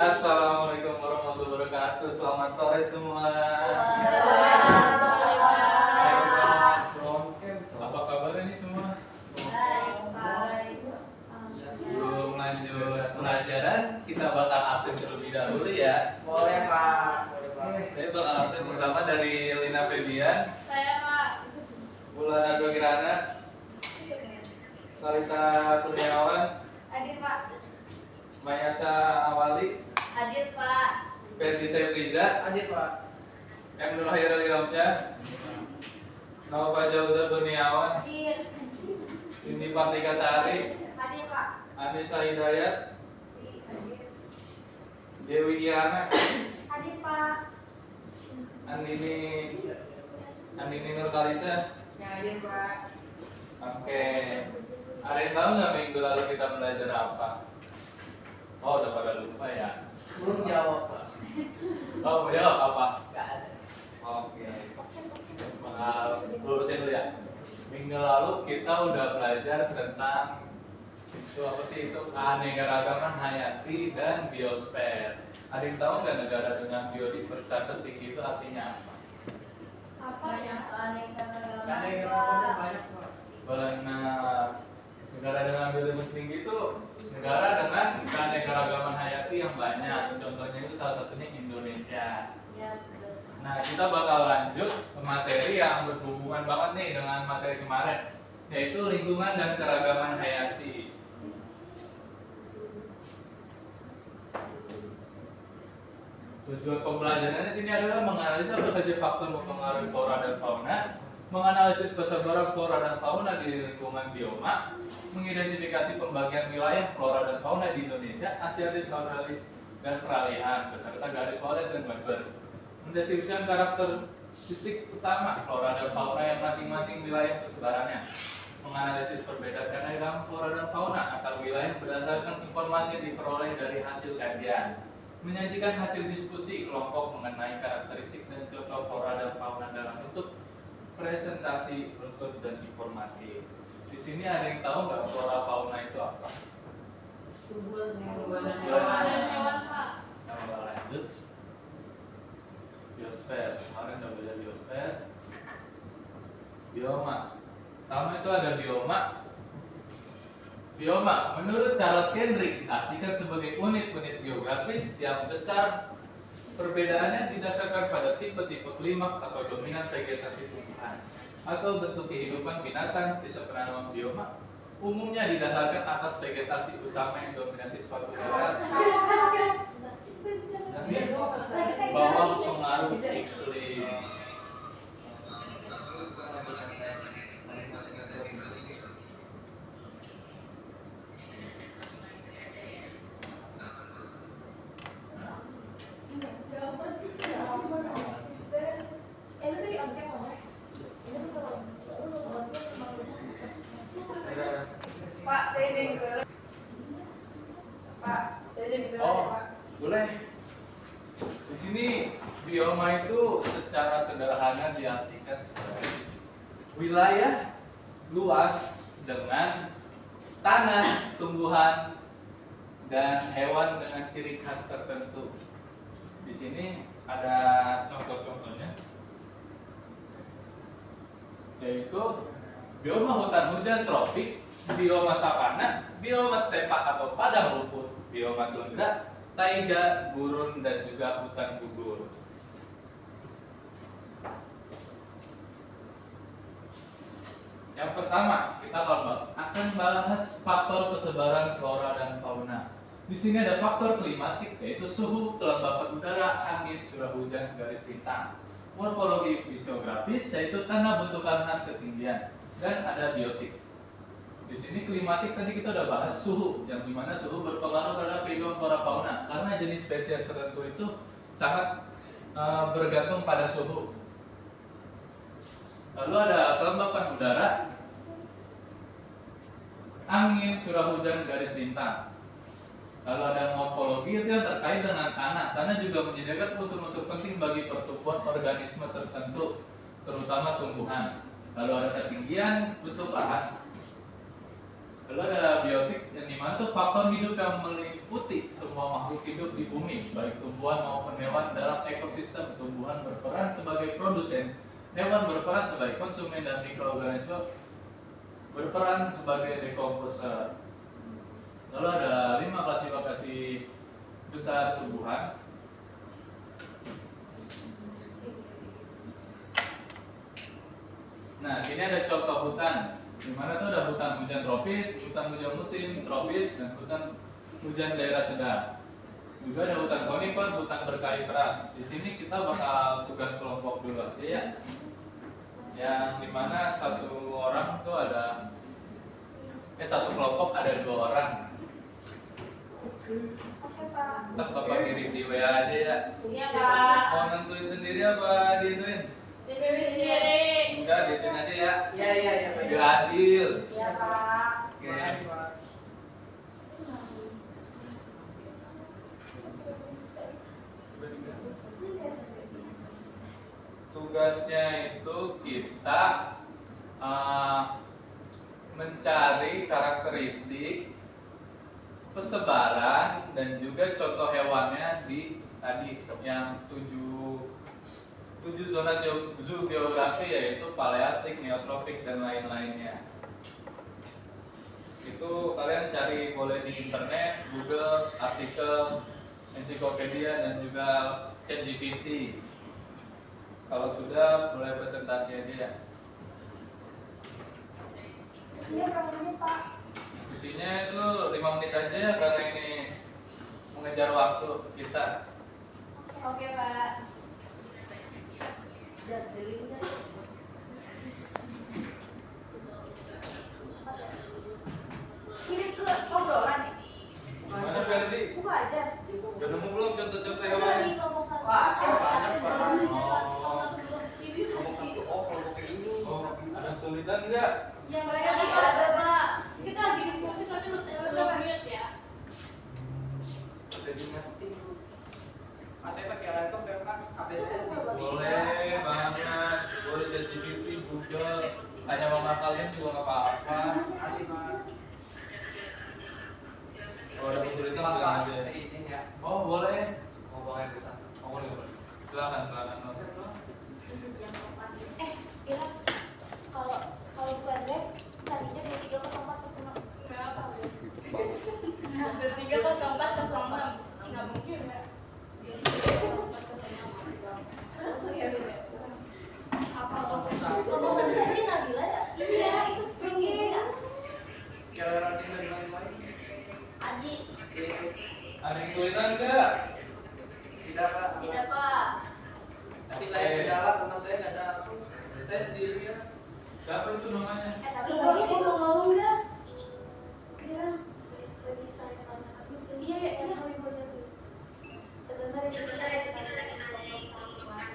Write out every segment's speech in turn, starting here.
Assalamualaikum warahmatullahi wabarakatuh. Selamat sore semua. Apa kabar ini semua? Sebelum lanjut pelajaran, kita bakal absen terlebih dahulu ya. Boleh Pak. Saya bakal absen pertama dari Lina Febian, Saya Pak. Bulan Ado Kirana, Sarita Kurniawan, Hadir Pak. Mayasa Awali, Hadir Pak. Ferdi Septriza, Adit Pak. M. Nur Hairali Ramsyah, Nova Jauza Kurniawan, Hadir. Cindy Partika Sari, Hadir Pak. Anissa Hidayat, Hadir. Dewi Giana, Hadir Pak. Andini Nur Kalisa. Hadir Pak. Oke. Ada yang tahu nggak minggu lalu kita belajar apa? Oh, udah pada lupa ya. Belum jawab Pak. Oh, mau jawab apa? Gak ada. Oke. Bakal lurusin dulu ya. Minggu lalu kita udah belajar tentang itu apa sih itu keanekaragaman hayati dan biosfer. Ada yang tahu nggak negara dengan biodiversitas tertinggi itu artinya apa? Apa yang keanekaragaman? Keanekaragaman banyak Pak. Benar. Negara dengan biodiversitas tinggi itu negara dengan keanekaragaman hayati yang banyak. Contohnya itu salah satunya Indonesia. Ya, betul. Nah, kita bakal lanjut ke materi yang berhubungan banget nih dengan materi kemarin, yaitu lingkungan dan keragaman hayati. Tujuan pembelajaran di sini adalah menganalisis apa saja faktor mempengaruhi flora dan fauna, menganalisis persebaran flora dan fauna di lingkungan bioma, mengidentifikasi pembagian wilayah flora dan fauna di Indonesia, Asiatis, Australis, dan peralihan beserta garis Wallace dan Weber. Mendeskripsikan karakteristik utama flora dan fauna yang masing-masing wilayah persebarannya, menganalisis perbedaan keanekaragaman flora dan fauna antar wilayah berdasarkan informasi yang diperoleh dari hasil kajian, menyajikan hasil diskusi kelompok mengenai karakteristik dan contoh flora dan fauna dalam bentuk presentasi runtut dan informatif. Di sini ada yang tahu nggak flora fauna itu apa? Tumbuhan dan Hewan Pak. Kita lanjut. Biosfer. Kemarin udah belajar biosfer. Bioma. Pertama itu ada bioma. Bioma menurut Charles Kendrick diartikan sebagai unit-unit geografis yang besar. Perbedaannya didasarkan pada tipe-tipe klimaks atau dominan vegetasi tumbuhan atau bentuk kehidupan binatang. Sistem penanaman bioma umumnya didasarkan atas vegetasi utama yang dominasi suatu daerah dan di bawah pengaruh iklim. Pak, saya izin ke. Pak, saya izin ke Oh, Pak. boleh. Di sini bioma itu secara sederhana diartikan sebagai wilayah luas dengan tanah, tumbuhan, dan hewan dengan ciri khas tertentu. Di sini ada contoh-contohnya, yaitu bioma hutan hujan tropik, bioma savana, bioma stepa atau padang rumput, bioma tundra, taiga, gurun, dan juga hutan gugur. Yang pertama, kita akan bahas faktor persebaran flora dan fauna. Di sini ada faktor klimatik, yaitu suhu, kelembapan udara, angin, curah hujan, garis bintang. Morfologi fisiografis, yaitu tanah, bentukan lahan, ketinggian, dan ada biotik. Di sini klimatik tadi kita udah bahas suhu, yang dimana suhu berpengaruh terhadap kehidupan flora fauna, karena jenis spesies tertentu itu sangat bergantung pada suhu. Lalu ada kelembapan udara, angin, curah hujan, garis bintang. Lalu ada morfologi itu yang terkait dengan tanah. Tanah juga menyediakan unsur-unsur penting bagi pertumbuhan organisme tertentu, terutama tumbuhan. Lalu ada ketinggian, bentuk lahan. Lalu ada biotik yang dimana tuh faktor hidup yang meliputi semua makhluk hidup di bumi, baik tumbuhan maupun hewan dalam ekosistem. Tumbuhan berperan sebagai produsen, hewan berperan sebagai konsumen, dan mikroorganisme berperan sebagai dekomposer. Lalu ada 5 klasifikasi besar tumbuhan. Nah, ini ada contoh hutan. Di mana tuh ada hutan hujan tropis, hutan hujan musim tropis, dan hutan hujan daerah sedang. Juga ada hutan konifer, hutan berkayu keras. Di sini kita bakal tugas kelompok dulu aja ya. Yang dimana satu kelompok ada 2 orang. Oke, Pak. Ntar Bapak kirim di WA aja ya. Iya, Pak. Mau nentuin sendiri apa diituin? Dewi sendiri. Enggak, diituin aja ya. Iya. Biar adil. Iya, Pak. Oke. Tugasnya itu kita mencari karakteristik persebaran dan juga contoh hewannya di tadi yang 7 zona zoogeografi, yaitu paleartik, neotropik, dan lain-lainnya. Itu kalian cari boleh di internet, Google, artikel, ensiklopedia, dan juga ChatGPT. Kalau sudah, mulai presentasi aja ya. Iya, berapa menit, Pak? Diskusinya itu 5 menit aja ya, karena ini mengejar waktu kita. Oke, Pak. Ini ke obrolan. Gimana Ferdi? Buka aja. Udah nemu belum contoh-contoh Ini lagi hewannya? kelompok 1. Wah, banyak, Pak. Ini Ngomong satu, kalau kayak ini. Oh, ada kesulitan enggak? yang banyak ada, Pak. Kita lagi diskusi tapi lu mute ya. Udah diingetin. Mas saya pakai laptop ya, Pak. HP saya Boleh banget, boleh ChatGPT, Google, tanya mama kalian juga nggak apa-apa. Masih, Pak. Kalau ada kesulitan Pak, bilang aja. saya izin ya. Oh boleh. Mau bawa air ke sana. Oh boleh boleh. Silakan. Yang keempat. Kira kalau bukan rek, tadinya 230406. Berapa? 230406. Enggak mungkin ya. 230406. Langsung ya. Apa kelompok satu saja Nabila ya? Iya, itu pinggir ya. Kalau nanti dari mana? Aji. Ada yang kesulitan enggak? Tidak, Pak. Tidak, Pak. Tapi saya kendala, teman saya nggak ada. Saya sendiri ya. Siapa itu namanya? Tapi ini mau ngomong dah. Iya. Lagi saya tanya. Iya, kami mau jawab. Sebentar ya, kita lagi ngomong sama Mas.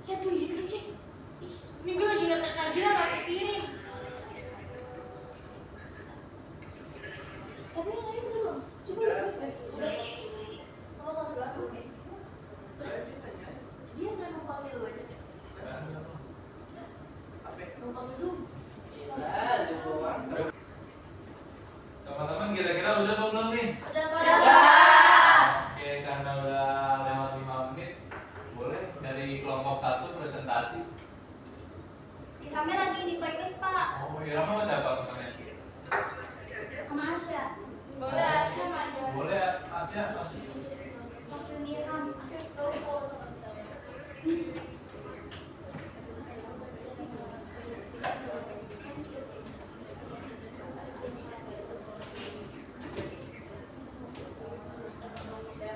Cek tuh, kirim cek. Minggu lagi nggak tersaji lah, aku kirim. Tapi yang lain belum. Coba udah. Kamu satu dua tuh. Saya ditanya. Dia nggak numpang di lu aja. Apa? Numpang Zoom. Ah, Zoom doang. Teman-teman kira-kira udah apa belum nih? Udah, Pak. Oke, karena udah lewat 5 menit, boleh dari kelompok 1 presentasi. Kami lagi di toilet, Pak. Oh iya, sama siapa temannya? Sama Asya. Boleh Asya aja. Boleh, Asia. Waktu Niram.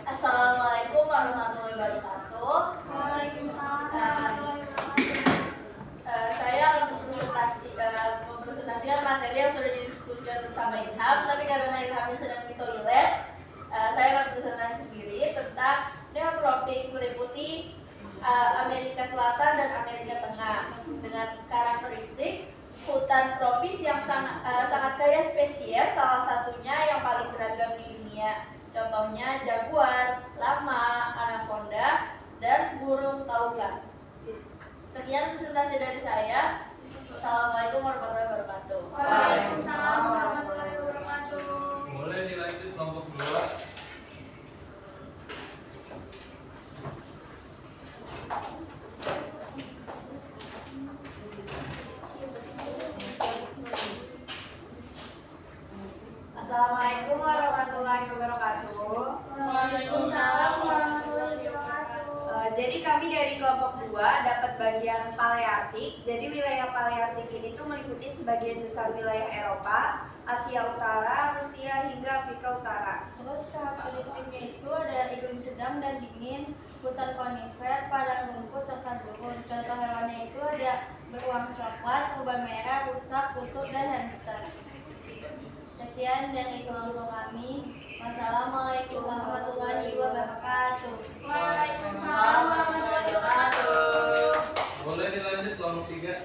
Assalamualaikum warahmatullahi wabarakatuh. Waalaikumsalam warahmatullahi wabarakatuh. Saya akan mempresentasikan materi yang sudah didiskusikan bersama Ilham, tapi karena Ilhamnya sedang di toilet, saya akan presentasi sendiri tentang neotropik, meliputi Amerika Selatan dan Amerika Tengah, dengan karakteristik hutan tropis yang sangat kaya spesies, salah satunya yang paling beragam di dunia. Contohnya jaguar, lama, anaconda, dan burung taulas. Sekian presentasi dari saya. Assalamualaikum warahmatullahi wabarakatuh. Waalaikumsalam warahmatullahi wabarakatuh. Jadi kami dari kelompok 2 dapat bagian Paleartik. Jadi wilayah Paleartik ini tuh meliputi sebagian besar wilayah Eropa, Asia Utara, Rusia hingga Afrika Utara. Terus karakteristiknya itu ada iklim sedang dan dingin, hutan konifer, padang rumput serta gurun. Contoh hewannya itu ada beruang coklat, rubah merah, rusak, kutub, dan hamster. Sekian dari kelompok kami. Wassalamualaikum warahmatullahi wabarakatuh. Waalaikumsalam warahmatullahi wabarakatuh. Boleh dilanjut kelompok 3.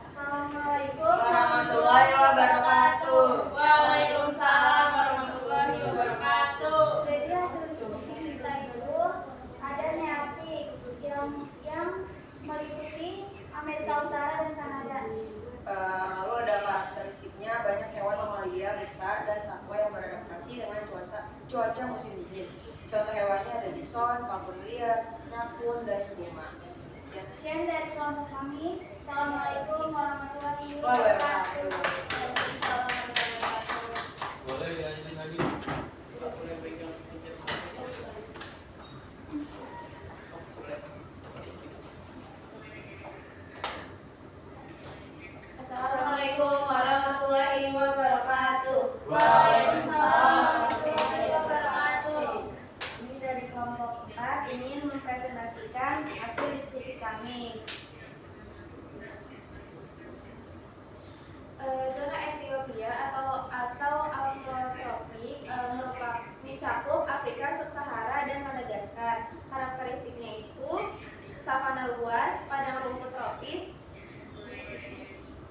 Assalamualaikum Warahmatullahi wabarakatuh. Waalaikumsalam warahmatullahi wabarakatuh. Jadi hasil diskusi kita itu ada neartik yang meliputi Amerika Utara dan Kanada. Lalu ada karakteristiknya banyak hewan mamalia besar dan satwa yang beradaptasi dengan cuaca musim dingin. Contoh hewannya ada bison, kapur liar, rakun, dan puma. Sekian. Sekian dari kelompok kami. Assalamualaikum warahmatullahi Wabarakatuh. wabarakatuh. Boleh dilanjut lagi. Assalamualaikum warahmatullahi wabarakatuh. Waalaikumsalam warahmatullahi wabarakatuh. Ini dari kelompok 4 ingin mempresentasikan hasil diskusi kami. Zona Ethiopia atau Afrotropik mencakup Afrika Sub-Sahara dan Madagaskar. Karakteristiknya itu savana luas, padang rumput tropis,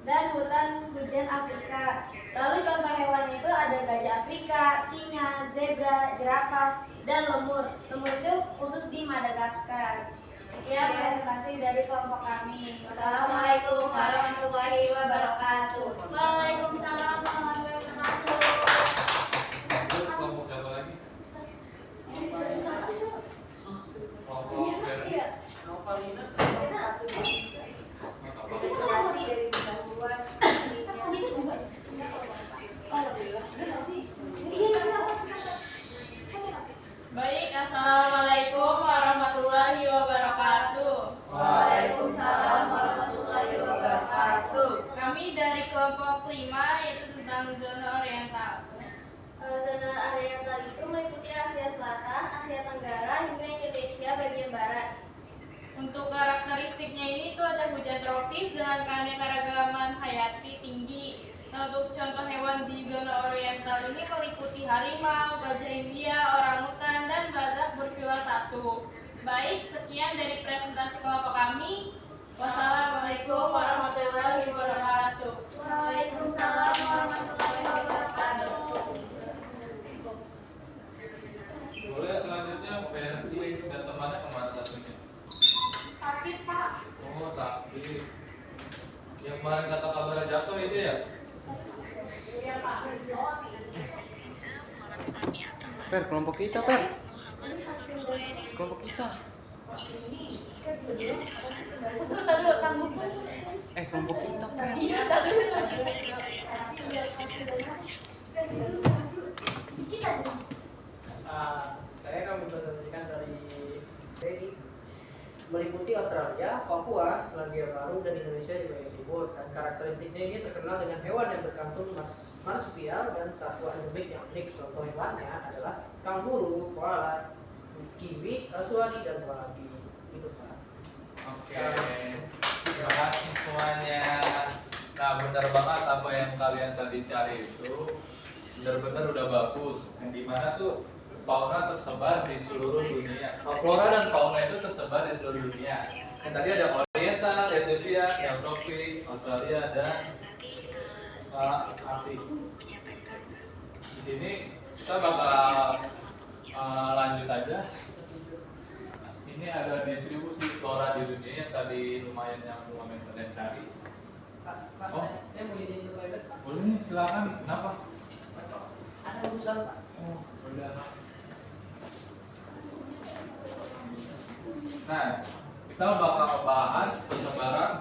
dan hutan hujan Afrika. Lalu contoh hewannya itu ada gajah Afrika, singa, zebra, jerapah, dan lemur. Lemur itu khusus di Madagaskar. Sekian presentasi dari kelompok kami. Wassalamualaikum warahmatullahi wabarakatuh. Waalaikumsalam warahmatullahi wabarakatuh. Terus kelompok siapa lagi? Kelompok Iya. Novalina. Presentasi dari bantuan. Baik, assalamualaikum warahmatullahi wabarakatuh. Waalaikumsalam warahmatullahi wabarakatuh. Kami dari kelompok 5 yaitu tentang zona oriental. Zona oriental itu meliputi Asia Selatan, Asia Tenggara, hingga Indonesia bagian barat. Untuk karakteristiknya ini tuh ada hujan tropis dengan keanekaragaman hayati tinggi. Nah, untuk contoh hewan di zona oriental ini meliputi harimau, gajah India, orangutan, dan badak bercula 1. Baik, sekian dari presentasi kelompok kami. Wassalamualaikum warahmatullahi wabarakatuh. Waalaikumsalam warahmatullahi wabarakatuh. Boleh selanjutnya Ferdi dan temannya kemana satunya? Sakit, Pak. Oh, sakit. Yang kemarin kata kabar jatuh itu ya? Iya, Pak. Per, kelompok kita, Per. Kelompok kita. Kelompok kita, Per. Saya akan mempresentasikan dari Dedi. Meliputi Australia, Papua, Selandia Baru, dan Indonesia di bagian timur. Dan karakteristiknya ini terkenal dengan hewan yang berkantung marsupial dan satwa endemik yang unik. Contoh hewannya adalah kanguru, koala, kiwi, kasuari, dan wallaby. Itu Pak. Oke. Terima kasih semuanya. Nah, benar banget apa yang kalian tadi cari itu benar-benar udah bagus. Yang dimana tuh fauna tersebar di seluruh dunia. Flora dan fauna itu tersebar di seluruh dunia. Yang tadi ada Oriental, Ethiopia, Neotropik, Australia, dan Afrika. Di sini kita bakal lanjut aja. Ini ada distribusi flora di dunia yang tadi lumayan yang kalian cari. Pak, Oh. saya mau izin ke toilet, Pak. Boleh nih, silakan. Kenapa? Ada urusan, Pak. Oh, udah. Nah, kita bakal membahas persebaran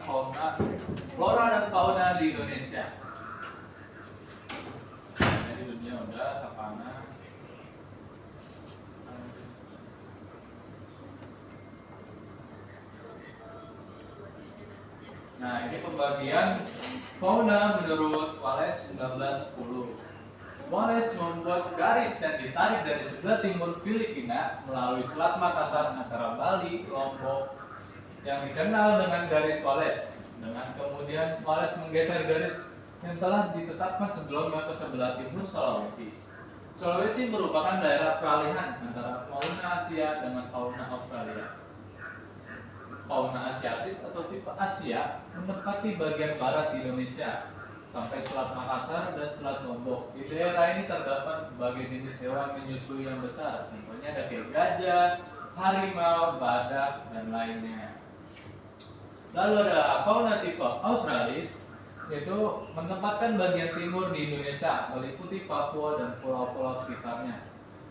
flora dan fauna di Indonesia. Jadi dunia udah savana. Nah, ini pembagian fauna menurut Wallace 1910. Wallace membuat garis yang ditarik dari sebelah timur Filipina melalui Selat Makassar antara Bali, Lombok yang dikenal dengan garis Wallace. Dengan kemudian Wallace menggeser garis yang telah ditetapkan sebelumnya ke sebelah timur Sulawesi. Sulawesi merupakan daerah peralihan antara fauna Asia dengan fauna Australia. Fauna asiatis atau tipe Asia menempati bagian barat di Indonesia sampai Selat Makassar dan Selat Lombok. Di daerah ini terdapat berbagai jenis hewan menyusui yang besar, contohnya ada kayak gajah, harimau, badak, dan lainnya. Lalu ada fauna tipe Australis, yaitu menempatkan bagian timur di Indonesia, meliputi Papua dan pulau-pulau sekitarnya.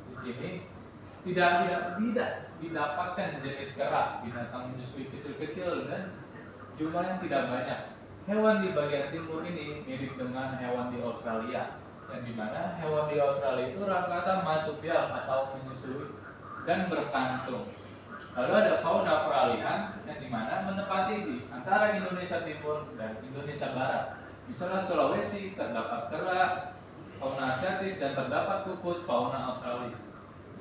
Di sini tidak didapatkan jenis kera, binatang menyusui kecil-kecil dan jumlah yang tidak banyak. Hewan di bagian timur ini mirip dengan hewan di Australia, yang dimana hewan di Australia itu rata-rata marsupial atau menyusui dan berkantung. Lalu ada fauna peralihan yang dimana menempati di antara Indonesia Timur dan Indonesia Barat. Misalnya Sulawesi terdapat kera, fauna asiatis dan terdapat kukus fauna Australis.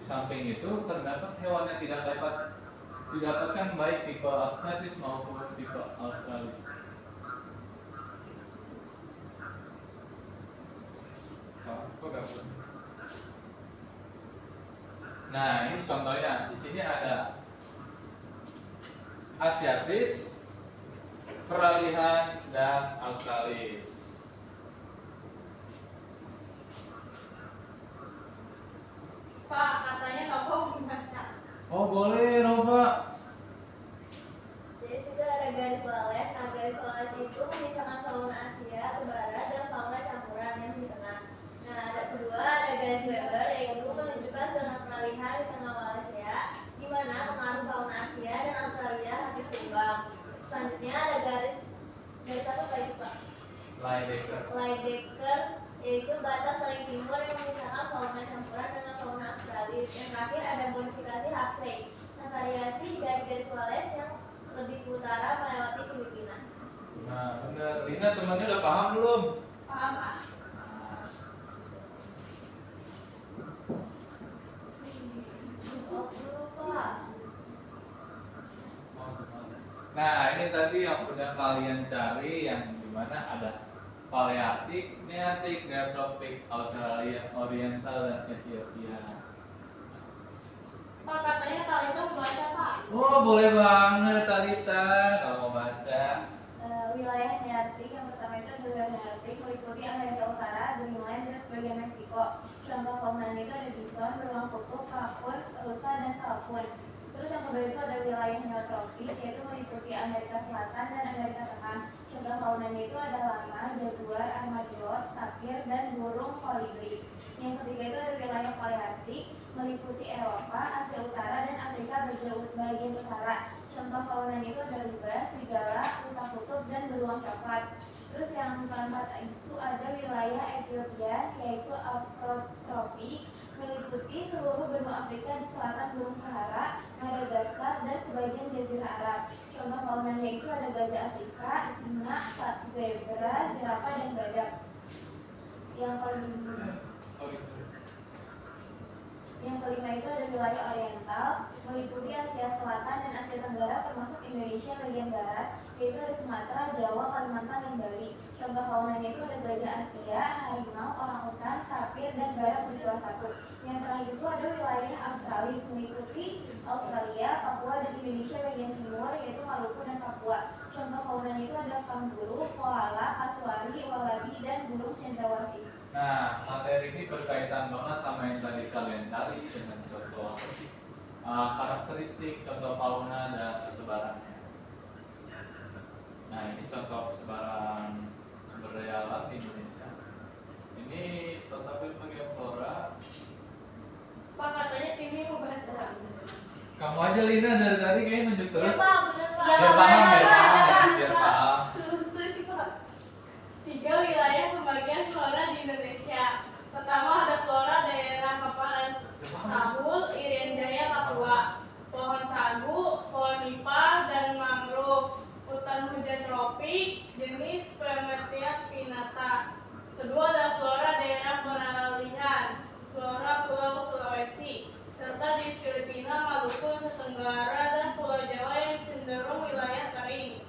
Di samping itu terdapat hewan yang tidak dapat didapatkan baik tipe asiatis maupun tipe Australis. Nah, ini contohnya. Di sini ada asiatis, peralihan, dan australis. Pak, katanya Novo membaca. Oh, boleh, Nova. Jadi situ ada garis Wallace. Nah, garis Wallace itu memisahkan fauna Asia ke barat dan fauna campuran yang di tengah. Nah, ada kedua, ada garis Weber, yaitu menunjukkan zona peralihan di tengah Wallace ya, di mana pengaruh fauna Asia dan Australia hasil seimbang. Selanjutnya ada garis apa itu Pak? Lydecker, yaitu batas paling timur yang memisahkan fauna campuran dengan fauna Australis. Yang terakhir ada modifikasi Huxley. Nah, variasi di garis Wallace yang lebih ke utara melewati Filipina. Nah, benar. Rina temannya udah paham belum? Paham, Pak? Nah, ini tadi yang udah kalian cari yang dimana ada Paleartik, Neartik, Neotropik, Australia, Oriental, dan Ethiopia. Pak, katanya Talita membaca, Pak. Oh, boleh banget Talita kalau mau baca. Wilayah Neartik yang pertama itu adalah Neartik meliputi Amerika Utara, Greenland, dan sebagian Meksiko. Contoh faunanya itu ada bison, beruang kutub, kalkun, rusa, dan kalkun. Terus yang kedua itu ada wilayah neotropik, yaitu meliputi Amerika Selatan dan Amerika Tengah. Contoh faunanya itu ada lama, jaguar, armadillo, tapir, dan burung kolibri. Yang ketiga itu ada wilayah Paleartik, meliputi Eropa, Asia Utara, dan Afrika bagian utara. Contoh faunanya itu ada libas, serigala, rusa kutub, dan beruang coklat. Terus yang keempat itu ada wilayah Ethiopia, yaitu Afrotropik, meliputi seluruh benua Afrika di selatan Gunung Sahara, Madagaskar, dan sebagian Jazirah Arab. Contoh faunanya itu ada gajah Afrika, singa, zebra, jerapah, dan badak. Yang kelima itu ada wilayah Oriental, meliputi Asia Selatan dan Asia Tenggara termasuk Indonesia bagian barat, yaitu ada Sumatera, Jawa, Kalimantan, dan Bali. Contoh faunanya itu ada gajah Asia, harimau, orangutan, tapir, dan badak bercula satu. Yang terakhir itu ada wilayah Australis, meliputi Australia, Papua, dan Indonesia bagian timur, yaitu Maluku dan Papua. Contoh faunanya itu ada kanguru, koala, kasuari, wallaby, dan burung cendrawasih. Nah, materi ini berkaitan banget sama yang tadi kalian cari dengan contoh apa sih? Karakteristik, contoh fauna, dan persebarannya. Nah, ini contoh persebaran sumber daya alam di Indonesia. Ini total bagian flora. Pak, katanya sini mau baca. Kamu aja Lina dari tadi kayaknya nunjuk Iya terus. Pak, bener Pak. Iya, Biar paham, biar bener, paham, Pak. biar paham. Lusuh Pak. 3 wilayah pembagian flora di Indonesia. Pertama ada flora daerah paparan Sahul, Irian Jaya, Papua. Pohon sagu, pohon nipah, dan mangrove. Hutan hujan tropik, jenis Pemetia pinnata. Kedua ada flora daerah peralihan, flora Pulau Sulawesi, serta di Filipina, Maluku, Nusa Tenggara, dan Pulau Jawa yang cenderung wilayah kering.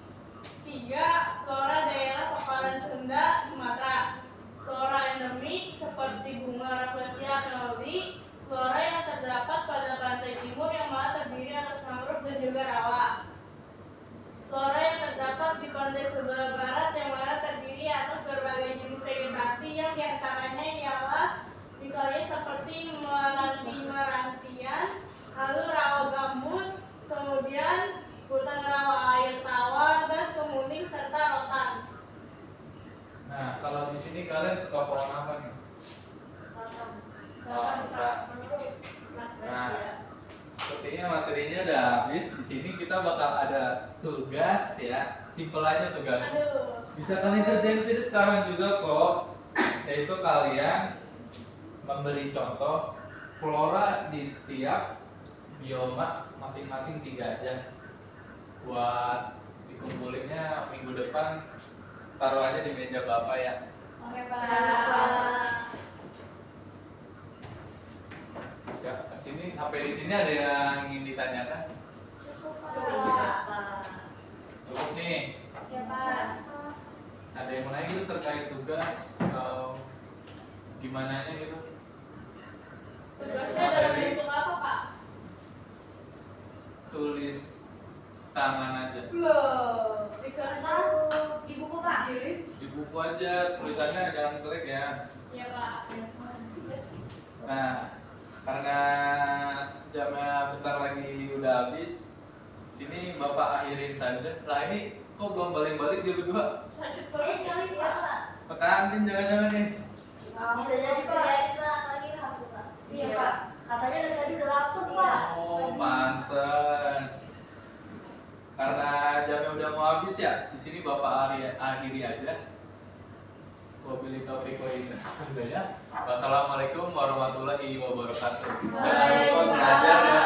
3. Flora daerah paparan Sunda, Sumatera. Flora endemik seperti bunga Rafflesia knolli, flora yang terdapat pada pantai timur yang malah terdiri atas mangrove dan juga rawa. Flora yang terdapat di pantai sebelah barat yang mana terdiri atas berbagai jenis vegetasi yang diantaranya ialah misalnya seperti meranti-merantian, lalu rawa gambut, kemudian hutan rawa air tawar, dan kemuning serta rotan. Nah, kalau di sini kalian suka pohon apa nih? Oh, enggak. Nah, sepertinya materinya udah habis. Di sini kita bakal ada tugas ya. Simpel aja tugas. Aduh. Bisa kalian kerjain sini sekarang juga kok. Yaitu kalian memberi contoh flora di setiap bioma masing-masing 3 aja. Buat dikumpulinnya minggu depan, taruh aja di meja Bapak ya. Oke Pak. Ya, sini HP di sini ada yang ingin ditanyakan? Cukup nih. Ya Pak. Ada yang mau nanya gitu terkait tugas atau gimana nya gitu? Tugasnya dalam bentuk apa Pak? Tulis tangan aja. Loh, di kertas. Di buku Pak. Di buku aja tulisannya jangan klik ya. Ya Pak. Nah, karena jamnya bentar lagi udah habis, sini Bapak akhirin saja. Lah ini kok belum balik-balik dia berdua? Sakit Kali banget ya Pak. Ke kantin jangan-jangan nih. Bisa jadi kerjain Pak lagi rapu Pak. Iya Pak. Katanya dari tadi udah laput Pak. Oh, pantes. Karena jamnya udah mau habis ya, di sini Bapak akhiri aja. Wabillahi taufiq wa hidayah. Wassalamualaikum warahmatullahi wabarakatuh. Jangan lupa belajar ya.